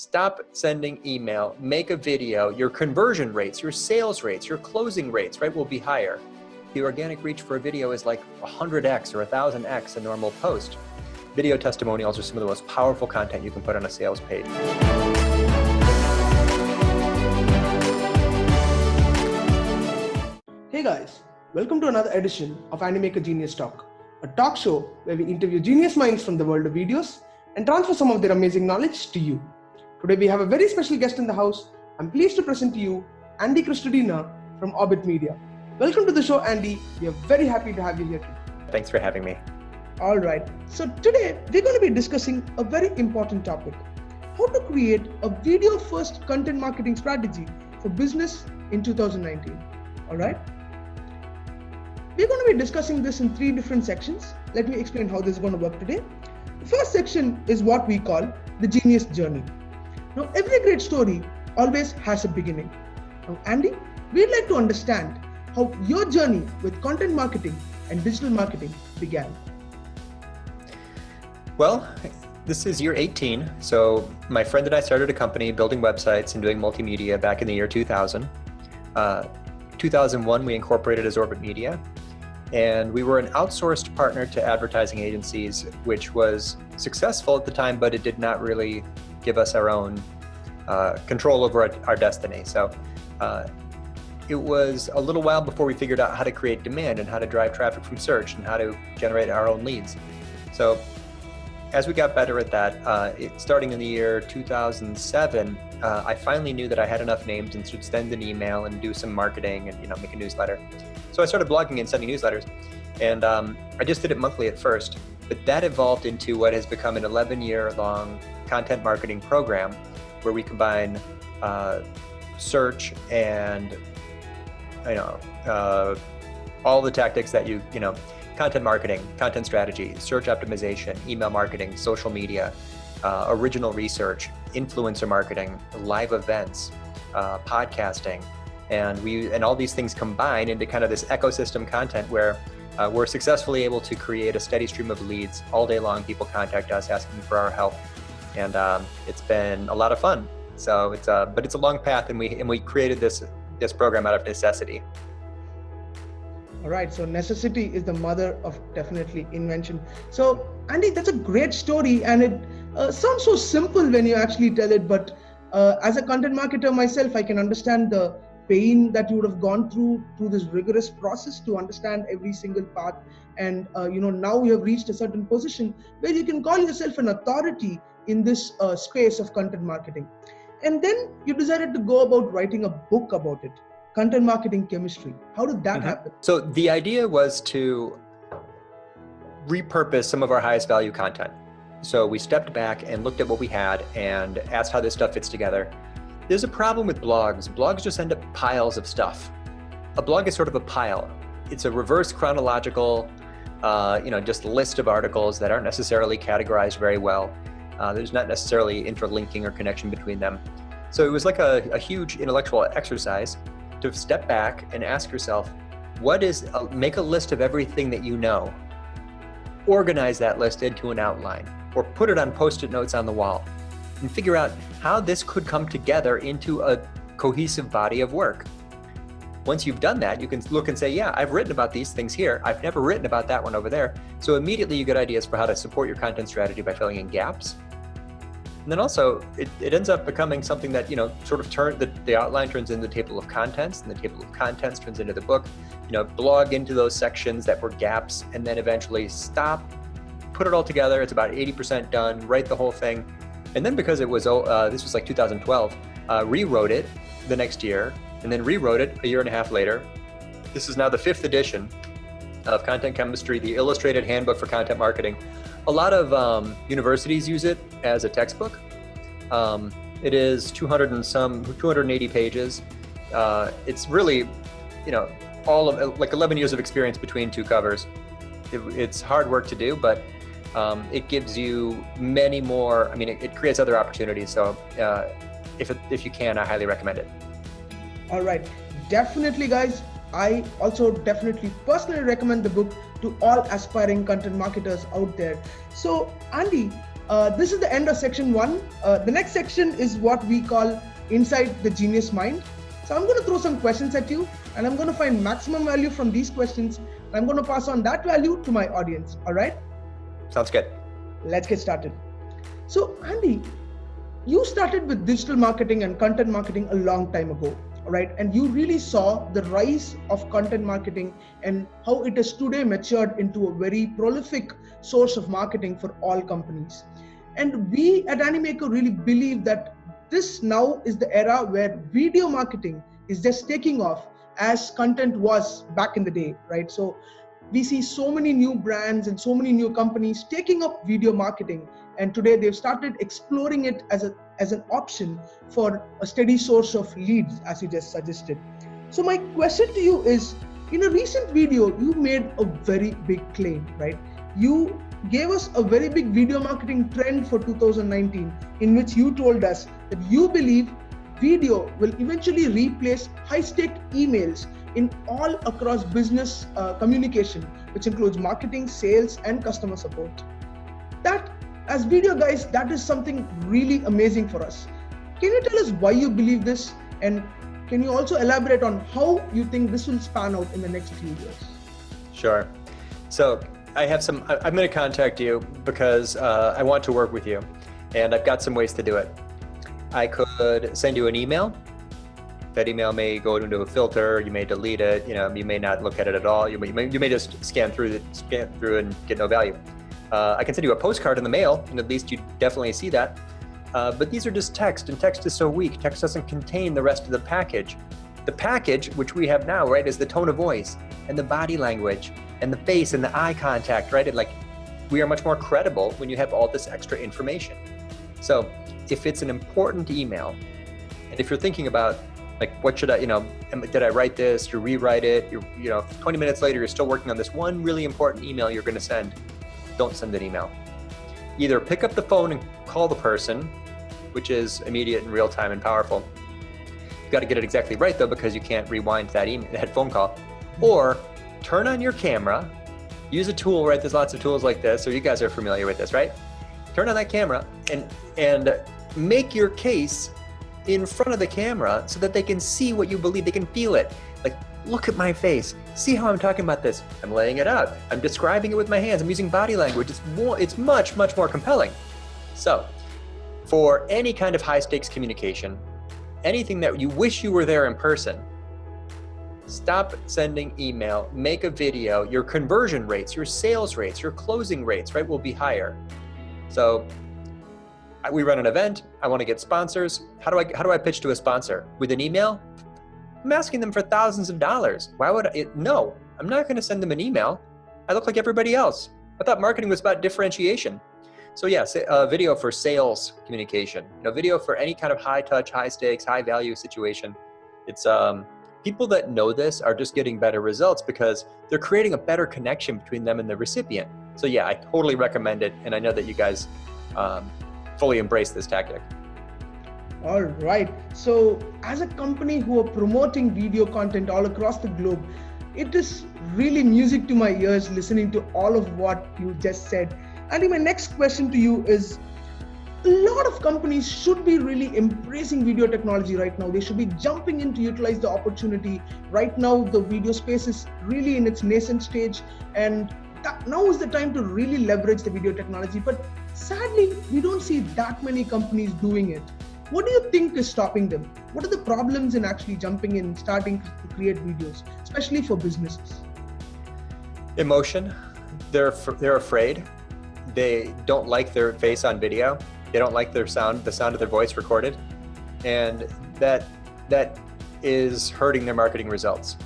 stop sending email, make a video, your conversion rates, your sales rates, your closing rates, right, will be higher. The organic reach for a video is like 100x or 1000x a normal post. Video testimonials are some of the most powerful content you can put on a sales page. Hey guys, welcome to another edition of Animaker Genius Talk, a talk show where we interview genius minds from the world of videos and transfer some of their amazing knowledge to you. Today we have a very special guest in the house. I'm pleased to present to you Andy Crestodina from Orbit Media. Welcome to the show, Andy. We are very happy to have you here today. Thanks for having me. All right. So today we're going to be discussing a very important topic: how to create a video-first content marketing strategy for business in 2019. All right. We're going to be discussing this in 3 different sections. Let me explain how this is going to work today. The first section is what we call the genius journey. Now, every great story always has a beginning. Now, Andy, we'd like to understand how your journey with content marketing and digital marketing began. Well, this is year 18. So my friend and I started a company building websites and doing multimedia back in the year 2000. 2001, we incorporated as Orbit Media. And we were an outsourced partner to advertising agencies, which was successful at the time, but it did not really give us our own control over our destiny. So it was a little while before we figured out how to create demand and how to drive traffic from search and how to generate our own leads. So as we got better at that, starting in the year 2007, I finally knew that I had enough names and should send an email and do some marketing and make a newsletter. So I started blogging and sending newsletters, and I just did it monthly at first, but that evolved into what has become an 11-year-long content marketing program where we combine search and all the tactics that content marketing, content strategy, search optimization, email marketing, social media, original research, influencer marketing, live events, podcasting, and all these things combine into kind of this ecosystem content where we're successfully able to create a steady stream of leads all day long. People contact us asking for our help, and it's been a lot of fun. So but it's a long path, and we created this program out of necessity. All right, so necessity is the mother of definitely invention. So Andy, that's a great story, and it sounds so simple when you actually tell it, but as a content marketer myself, I can understand the pain that you would have gone through this rigorous process to understand every single path. And now you have reached a certain position where you can call yourself an authority in this space of content marketing. And then you decided to go about writing a book about it, Content Marketing Chemistry. How did that happen? So the idea was to repurpose some of our highest value content. So we stepped back and looked at what we had and asked how this stuff fits together. There's a problem with blogs. Blogs just end up piles of stuff. A blog is sort of a pile. It's a reverse chronological, just list of articles that aren't necessarily categorized very well. There's not necessarily interlinking or connection between them. So it was like a huge intellectual exercise to step back and ask yourself, make a list of everything that you know, organize that list into an outline, or put it on Post-it notes on the wall, and figure out how this could come together into a cohesive body of work. Once you've done that, you can look and say, yeah, I've written about these things here. I've never written about that one over there. So immediately you get ideas for how to support your content strategy by filling in gaps. And then also, it ends up becoming something that, the outline turns into the table of contents, and the table of contents turns into the book. Blog into those sections that were gaps, and then eventually stop, put it all together. It's about 80% done, write the whole thing. And then because it was, this was like 2012, rewrote it the next year, and then rewrote it a year and a half later. This is now the 5th edition of Content Chemistry, the illustrated handbook for content marketing. A lot of universities use it as a textbook. It is 280 pages. It's really, all of like 11 years of experience between 2 covers. It's hard work to do, but it gives you many more. It creates other opportunities. So if you can, I highly recommend it. All right, definitely, guys. I also definitely personally recommend the book to all aspiring content marketers out there. So Andy, This is the end of section 1. The next section is what we call Inside the Genius Mind. So I'm going to throw some questions at you, and I'm going to find maximum value from these questions. And I'm going to pass on that value to my audience. All right? Sounds good. Let's get started. So Andy, you started with digital marketing and content marketing a long time ago, right? And you really saw the rise of content marketing and how it has today matured into a very prolific source of marketing for all companies. And we at Animaker really believe that this now is the era where video marketing is just taking off as content was back in the day, right? So we see so many new brands and so many new companies taking up video marketing. And today they've started exploring it as an option for a steady source of leads, as you just suggested. So my question to you is, in a recent video, you made a very big claim, right? You gave us a very big video marketing trend for 2019, in which you told us that you believe video will eventually replace high-stake emails in all across business communication, which includes marketing, sales, and customer support. That, as video guys, that is something really amazing for us. Can you tell us why you believe this? And can you also elaborate on how you think this will span out in the next few years? Sure. So I'm going to contact you because I want to work with you, and I've got some ways to do it. I could send you an email. That email may go into a filter. You may delete it. You may not look at it at all. You may just scan through and get no value. I can send you a postcard in the mail, and at least you definitely see that. But these are just text, and text is so weak. Text doesn't contain the rest of the package. The package, which we have now, right, is the tone of voice and the body language and the face and the eye contact, right? And we are much more credible when you have all this extra information. So if it's an important email, and if you're thinking about, what should I, did I write this, you rewrite it, 20 minutes later, you're still working on this one really important email you're going to send, don't send an email. Either pick up the phone and call the person, which is immediate and real time and powerful. You've got to get it exactly right though, because you can't rewind that phone call. Or turn on your camera, use a tool, right? There's lots of tools like this, so you guys are familiar with this, right? Turn on that camera and make your case in front of the camera so that they can see what you believe, they can feel it. Look at my face, see how I'm talking about this. I'm laying it out, I'm describing it with my hands, I'm using body language. It's much, much more compelling. So for any kind of high stakes communication, anything that you wish you were there in person, stop sending email, make a video. Your conversion rates, your sales rates, your closing rates, right, will be higher. So we run an event, I want to get sponsors. How do I pitch to a sponsor? With an email? I'm asking them for thousands of dollars. Why would no, I'm not going to send them an email. I look like everybody else. I thought marketing was about differentiation. So yes, video for sales communication, video for any kind of high touch, high stakes, high value situation. It's people that know this are just getting better results because they're creating a better connection between them and the recipient. So yeah, I totally recommend it. And I know that you guys fully embrace this tactic. All right. So as a company who are promoting video content all across the globe, it is really music to my ears listening to all of what you just said. Andy, my next question to you is, a lot of companies should be really embracing video technology right now. They should be jumping in to utilize the opportunity. Right now, the video space is really in its nascent stage, and now is the time to really leverage the video technology. But sadly, we don't see that many companies doing it. What do you think is stopping them? What are the problems in actually jumping in, starting to create videos, especially for businesses? Emotion. They're afraid. They don't like their face on video. They don't like the sound of their voice recorded. And that is hurting their marketing results.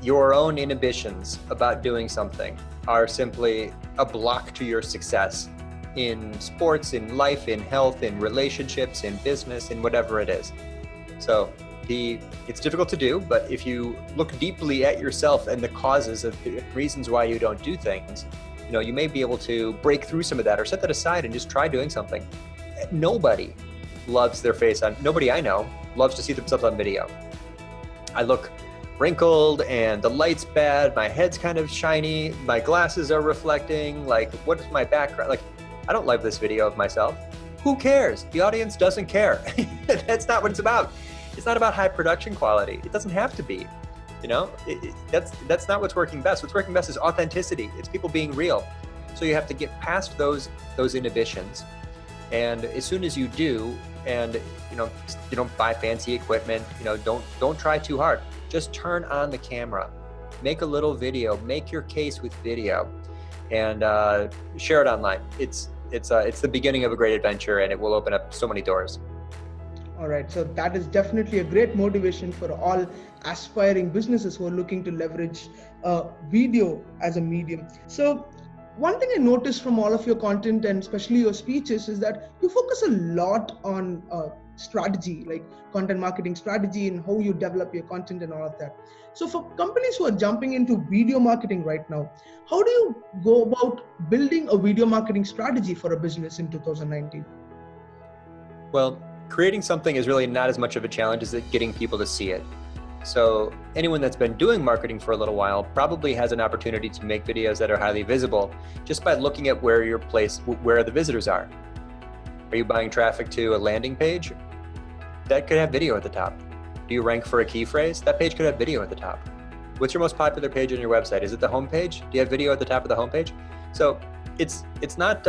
Your own inhibitions about doing something are simply a block to your success in sports, in life, in health, in relationships, in business, in whatever it is. So it's difficult to do, but if you look deeply at yourself and the causes of the reasons why you don't do things, you may be able to break through some of that or set that aside and just try doing something. Nobody loves their face on, nobody I know loves to see themselves on video. I look wrinkled and the light's bad, my head's kind of shiny, my glasses are reflecting, what's my background? I don't love this video of myself. Who cares? The audience doesn't care. That's not what it's about. It's not about high production quality. It doesn't have to be. You know, that's not what's working best. What's working best is authenticity. It's people being real. So you have to get past those inhibitions. And as soon as you do, and you don't buy fancy equipment, don't try too hard. Just turn on the camera, make a little video, make your case with video, and share it online. It's the beginning of a great adventure, and it will open up so many doors. All right, so that is definitely a great motivation for all aspiring businesses who are looking to leverage video as a medium. So one thing I noticed from all of your content, and especially your speeches, is that you focus a lot on strategy, like content marketing strategy and how you develop your content and all of that. So for companies who are jumping into video marketing right now, how do you go about building a video marketing strategy for a business in 2019? Well, creating something is really not as much of a challenge as getting people to see it. So anyone that's been doing marketing for a little while probably has an opportunity to make videos that are highly visible just by looking at where the visitors are. Are you buying traffic to a landing page? That could have video at the top. Do you rank for a key phrase? That page could have video at the top. What's your most popular page on your website? Is it the home page? Do you have video at the top of the home page? So it's not,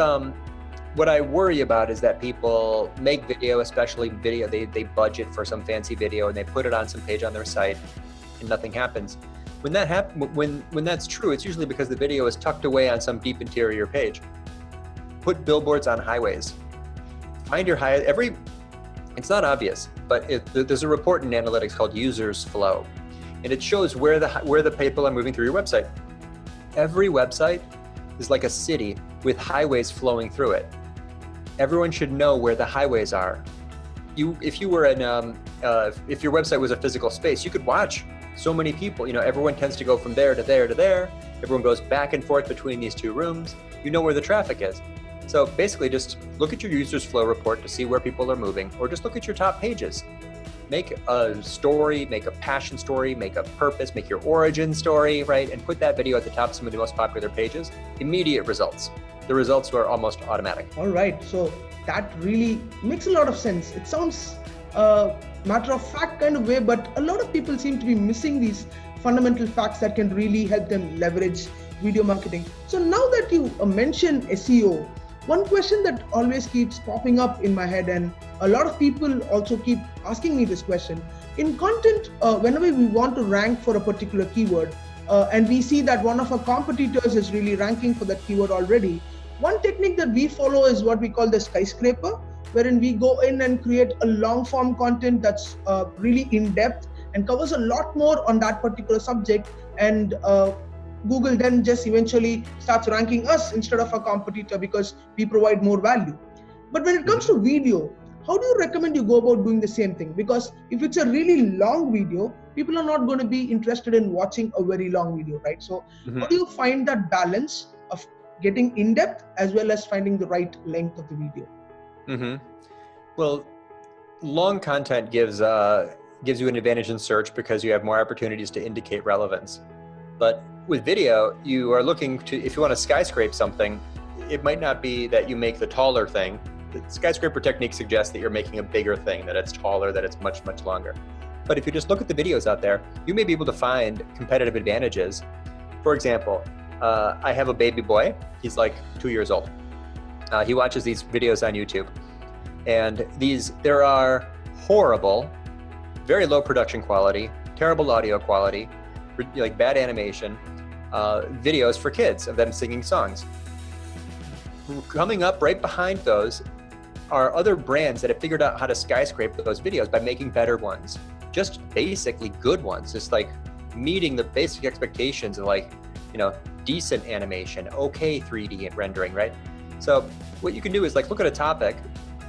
what I worry about is that people make video, especially video, they budget for some fancy video and they put it on some page on their site and nothing happens. When that's true, it's usually because the video is tucked away on some deep interior page. Put billboards on highways. Find your it's not obvious, but there's a report in analytics called users flow, and it shows where the people are moving through your website. Every website is like a city with highways flowing through it. Everyone should know where the highways are. If your website was a physical space, you could watch so many people. Everyone tends to go from there to there to there. Everyone goes back and forth between these two rooms. You know where the traffic is. So basically just look at your users flow report to see where people are moving, or just look at your top pages. Make a story, make a passion story, make a purpose, make your origin story, right? And put that video at the top of some of the most popular pages. Immediate results. The results are almost automatic. All right, so that really makes a lot of sense. It sounds matter of fact kind of way, but a lot of people seem to be missing these fundamental facts that can really help them leverage video marketing. So now that you mentioned SEO, one question that always keeps popping up in my head, and a lot of people also keep asking me this question. In content, whenever we want to rank for a particular keyword, and we see that one of our competitors is really ranking for that keyword already, one technique that we follow is what we call the skyscraper, wherein we go in and create a long form content that's really in depth and covers a lot more on that particular subject, and Google then just eventually starts ranking us instead of a competitor because we provide more value. But when it comes to video, how do you recommend you go about doing the same thing? Because if it's a really long video, people are not going to be interested in watching a very long video, right? So how do you find that balance of getting in depth as well as finding the right length of the video? Well, long content gives you an advantage in search because you have more opportunities to indicate relevance. But with video, you are looking to, if you want to skyscrape something, it might not be that you make the taller thing. The skyscraper technique suggests that you're making a bigger thing, that it's taller, that it's much, much longer. But if you just look at the videos out there, you may be able to find competitive advantages. For example, I have a baby boy. He's like 2 years old. He watches these videos on YouTube. And there are horrible, very low production quality, terrible audio quality, like bad animation, videos for kids of them singing songs. Coming up right behind those are other brands that have figured out how to skyscrape those videos by making better ones, just basically good ones, just like meeting the basic expectations of like, decent animation, okay 3D rendering, right? So what you can do is like look at a topic,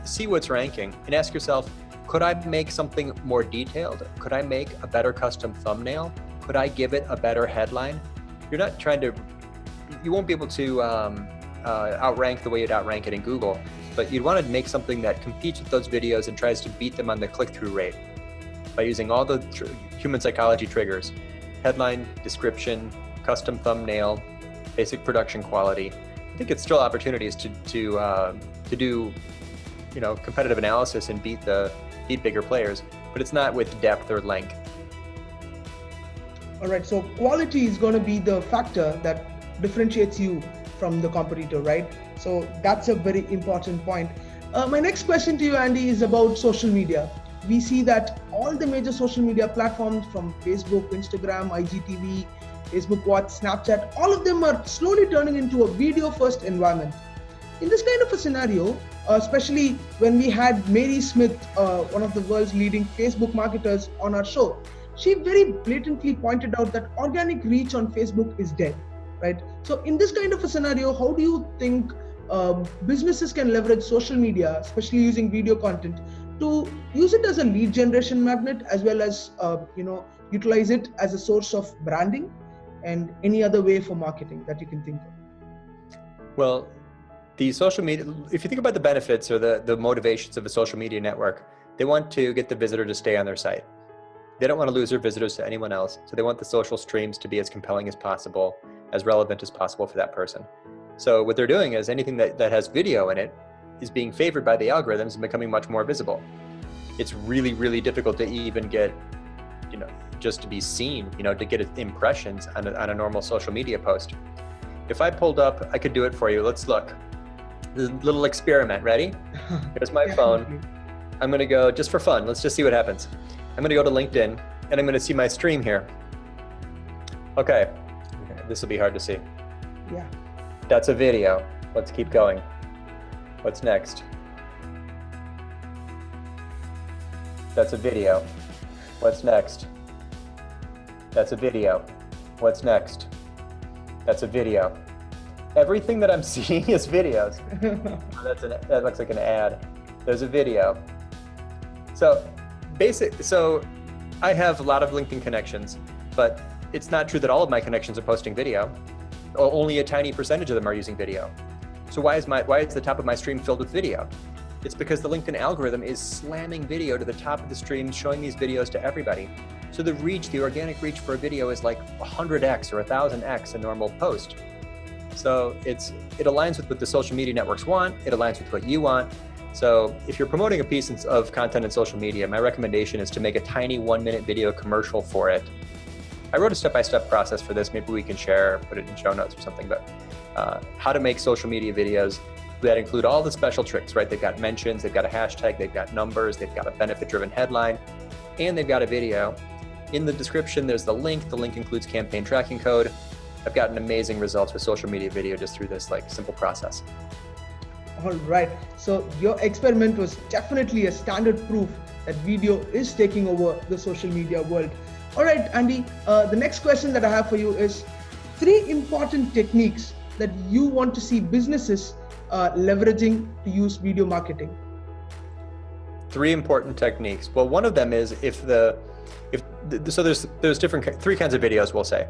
see what's ranking, and ask yourself, could I make something more detailed? Could I make a better custom thumbnail? Could I give it a better headline? You won't be able to outrank the way you'd outrank it in Google, but you'd want to make something that competes with those videos and tries to beat them on the click-through rate by using all the human psychology triggers: headline, description, custom thumbnail, basic production quality. think it's still opportunities to do, competitive analysis and beat bigger players, but it's not with depth or length. All right, so quality is going to be the factor that differentiates you from the competitor, right? So that's a very important point. My next question to you, Andy, is about social media. We see that all the major social media platforms, from Facebook, Instagram, IGTV, Facebook Watch, Snapchat, all of them are slowly turning into a video-first environment. In this kind of a scenario, especially when we had Mary Smith, one of the world's leading Facebook marketers, on our show, she very blatantly pointed out that organic reach on Facebook is dead, right? So in this kind of a scenario, how do you think businesses can leverage social media, especially using video content, to use it as a lead generation magnet, as well as utilize it as a source of branding and any other way for marketing that you can think of? Well, the social media, if you think about the benefits or the motivations of a social media network, they want to get the visitor to stay on their site. They don't want to lose their visitors to anyone else, so they want the social streams to be as compelling as possible, as relevant as possible for that person. So what they're doing is anything that has video in it is being favored by the algorithms and becoming much more visible. It's really, really difficult to even get, just to be seen, to get impressions on a normal social media post. If I pulled up, I could do it for you. Let's look. This little experiment, ready? Here's my phone. I'm gonna go, just for fun, let's just see what happens. I'm gonna go to LinkedIn and I'm gonna see my stream here. Okay, this will be hard to see. Yeah. That's a video. Let's keep going. What's next? That's a video. What's next? That's a video. What's next? That's a video. Everything that I'm seeing is videos. That looks like an ad. There's a video. So I have a lot of LinkedIn connections, but it's not true that all of my connections are posting video. Only a tiny percentage of them are using video. So why is the top of my stream filled with video? It's because the LinkedIn algorithm is slamming video to the top of the stream, showing these videos to everybody. So the organic reach for a video is like 100x or 1000x a normal post. So it aligns with what the social media networks want. It aligns with what you want. So if you're promoting a piece of content in social media, my recommendation is to make a tiny 1-minute video commercial for it. I wrote a step-by-step process for this. Maybe we can put it in show notes or something, but how to make social media videos that include all the special tricks, right? They've got mentions, they've got a hashtag, they've got numbers, they've got a benefit-driven headline, and they've got a video. In the description, there's the link. The link includes campaign tracking code. I've gotten amazing results with social media video just through this simple process. All right. So your experiment was definitely a standard proof that video is taking over the social media world. All right, Andy, the next question that I have for you is 3 important techniques that you want to see businesses leveraging to use video marketing. 3 important techniques. Well, one of them is so there's 3 kinds of videos, we'll say.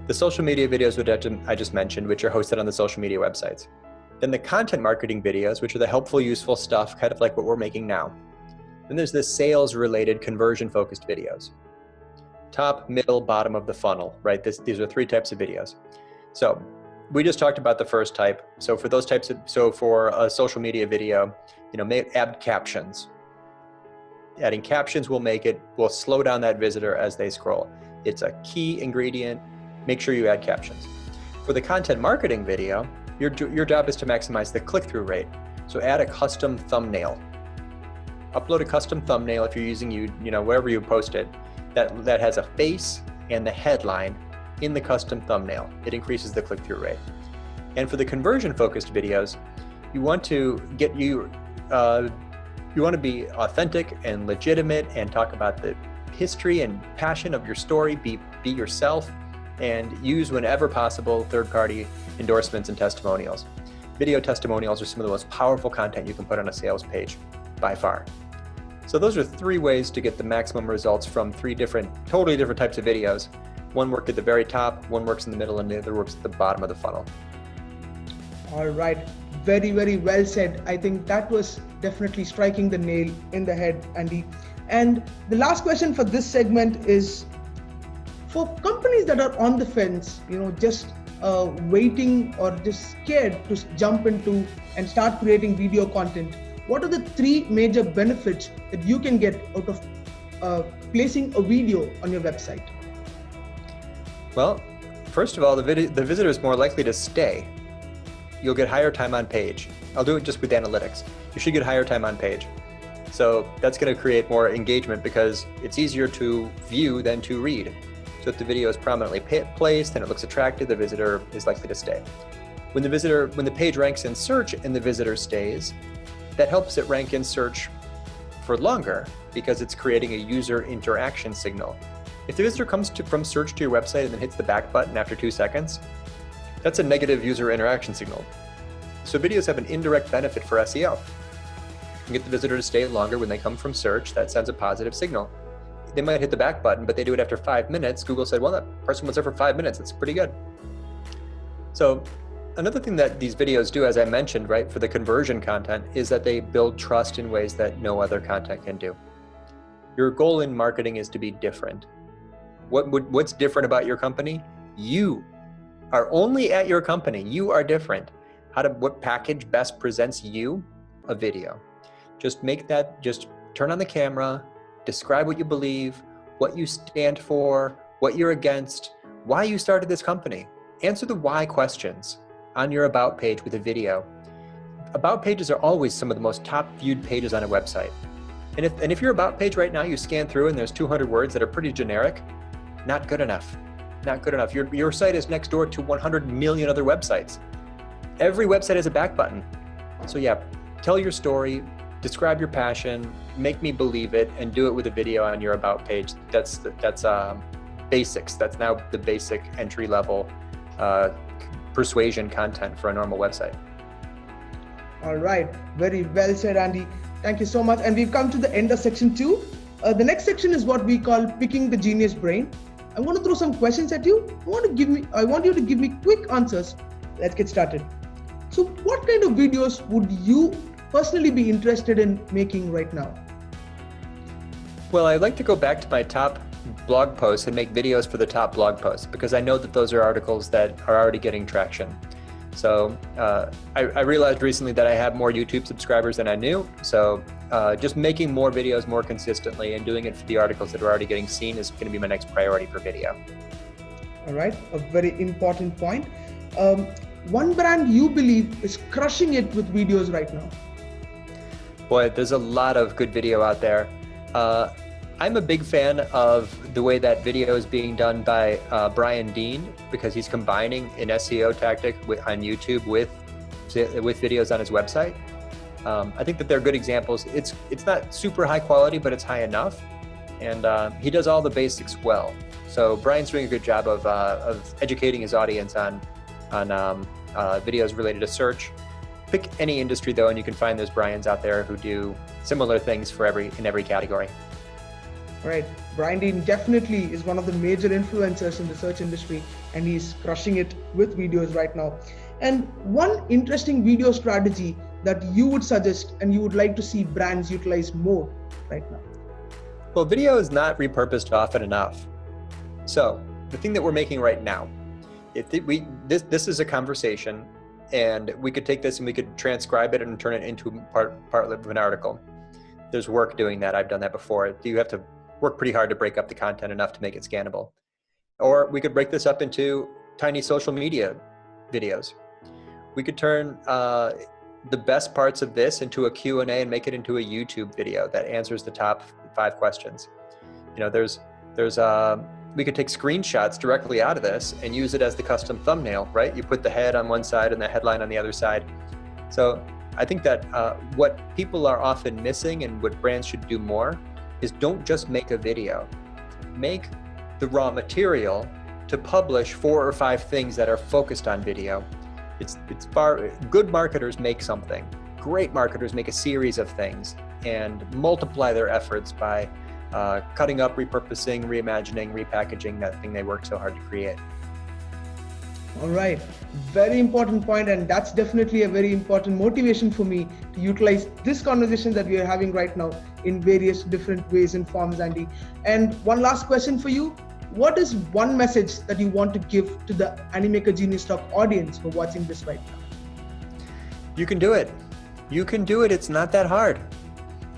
The social media videos, which I just mentioned, which are hosted on the social media websites. Then the content marketing videos, which are the helpful, useful stuff, kind of like what we're making now. Then there's the sales-related, conversion-focused videos. Top, middle, bottom of the funnel, right? These are 3 types of videos. So we just talked about the first type. So for those types for a social media video, add captions. Adding captions will slow down that visitor as they scroll. It's a key ingredient. Make sure you add captions. For the content marketing video, your job is to maximize the click-through rate. So add a custom thumbnail. Upload a custom thumbnail if you're using wherever you post it, that has a face and the headline in the custom thumbnail. It increases the click-through rate. And for the conversion-focused videos, you want to be authentic and legitimate and talk about the history and passion of your story. Be yourself and use, whenever possible, third-party endorsements and testimonials. Video testimonials are some of the most powerful content you can put on a sales page by far. So those are 3 ways to get the maximum results from 3 totally different types of videos. One worked at the very top, one works in the middle, and the other works at the bottom of the funnel. All right. Very, very well said. I think that was definitely striking the nail in the head, Andy. And the last question for this segment is, for companies that are on the fence, just waiting or just scared to jump into and start creating video content, what are the 3 major benefits that you can get out of placing a video on your website? Well, first of all, the visitor is more likely to stay. You'll get higher time on page. I'll do it just with analytics. You should get higher time on page. So that's going to create more engagement because it's easier to view than to read. So if the video is prominently placed and it looks attractive, the visitor is likely to stay. When the page ranks in search and the visitor stays, that helps it rank in search for longer because it's creating a user interaction signal. If the visitor comes from search to your website and then hits the back button after 2 seconds, that's a negative user interaction signal. So videos have an indirect benefit for SEO. You get the visitor to stay longer when they come from search. That sends a positive signal. They might hit the back button, but they do it after 5 minutes. Google said, well, that person was there for 5 minutes. That's pretty good. So another thing that these videos do, as I mentioned, right, for the conversion content, is that they build trust in ways that no other content can do. Your goal in marketing is to be different. What's different about your company? You are only at your company. You are different. What package best presents you? A video. Just turn on the camera, describe what you believe, what you stand for, what you're against, why you started this company. Answer the why questions on your about page with a video. About pages are always some of the most top viewed pages on a website. And if your about page right now, you scan through and there's 200 words that are pretty generic, not good enough. Not good enough. Your site is next door to 100 million other websites. Every website has a back button. So yeah, tell your story, describe your passion, make me believe it, and do it with a video on your about page. That's basics. That's now the basic entry level persuasion content for a normal website. All right, very well said, Andy. Thank you so much. And we've come to the end of section 2. The next section is what we call picking the genius brain. I'm going to throw some questions at you. I want you to give me quick answers. Let's get started. So what kind of videos would you personally be interested in making right now? Well, I'd like to go back to my top blog posts and make videos for the top blog posts because I know that those are articles that are already getting traction. So I realized recently that I have more YouTube subscribers than I knew. So just making more videos more consistently and doing it for the articles that are already getting seen is going to be my next priority for video. All right, a very important point. One brand you believe is crushing it with videos right now? Boy, there's a lot of good video out there. I'm a big fan of the way that video is being done by Brian Dean because he's combining an SEO tactic on YouTube with videos on his website. I think that they're good examples. It's not super high quality, but it's high enough, and he does all the basics well. So Brian's doing a good job of educating his audience on videos related to search. Pick any industry though, and you can find those Brians out there who do similar things in every category. Right, Brian Dean definitely is one of the major influencers in the search industry, and he's crushing it with videos right now. And one interesting video strategy that you would suggest and you would like to see brands utilize more right now? Well, video is not repurposed often enough. So the thing that we're making right now, this is a conversation, and we could take this and we could transcribe it and turn it into part of an article. There's work doing that. I've done that before. You have to work pretty hard to break up the content enough to make it scannable. Or we could break this up into tiny social media videos. We could turn the best parts of this into a Q&A and make it into a YouTube video that answers the top 5 questions. You know, we could take screenshots directly out of this and use it as the custom thumbnail, right? You put the head on one side and the headline on the other side. So I think that what people are often missing and what brands should do more is don't just make a video. Make the raw material to publish 4 or 5 things that are focused on video. Good marketers make something. Great marketers make a series of things and multiply their efforts by cutting up, repurposing, reimagining, repackaging that thing they worked so hard to create. All right, very important point, and that's definitely a very important motivation for me to utilize this conversation that we are having right now in various different ways and forms, Andy. And one last question for you. what is one message that you want to give to the Animaker Genius Talk audience who are watching this right now? You can do it. You can do it. It's not that hard.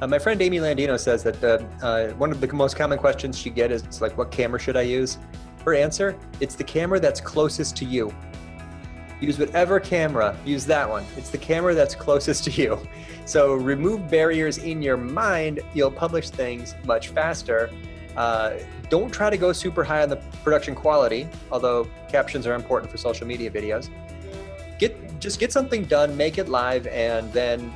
My friend Amy Landino says that one of the most common questions she gets is like, what camera should I use? Her answer, it's the camera that's closest to you. Use whatever camera, use that one. It's the camera that's closest to you. So remove barriers in your mind, you'll publish things much faster. Don't try to go super high on the production quality, although captions are important for social media videos. Just get something done, make it live, and then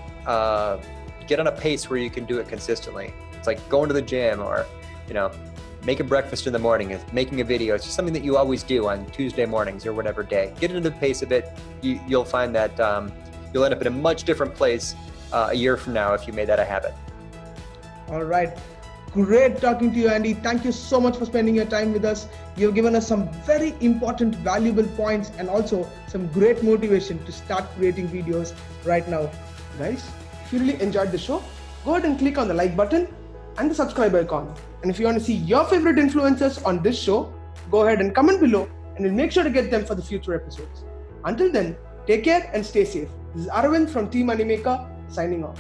get on a pace where you can do it consistently. It's like going to the gym or, making breakfast in the morning, making a video. It's just something that you always do on Tuesday mornings or whatever day. Get into the pace of it. You'll find that you'll end up in a much different place a year from now if you made that a habit. All right. Great talking to you, Andy. Thank you so much for spending your time with us. You've given us some very important, valuable points and also some great motivation to start creating videos right now. Guys, if you really enjoyed the show, go ahead and click on the like button and the subscribe icon. And if you want to see your favorite influencers on this show, go ahead and comment below and we'll make sure to get them for the future episodes. Until then, take care and stay safe. This is Arvind from Team Animaker signing off.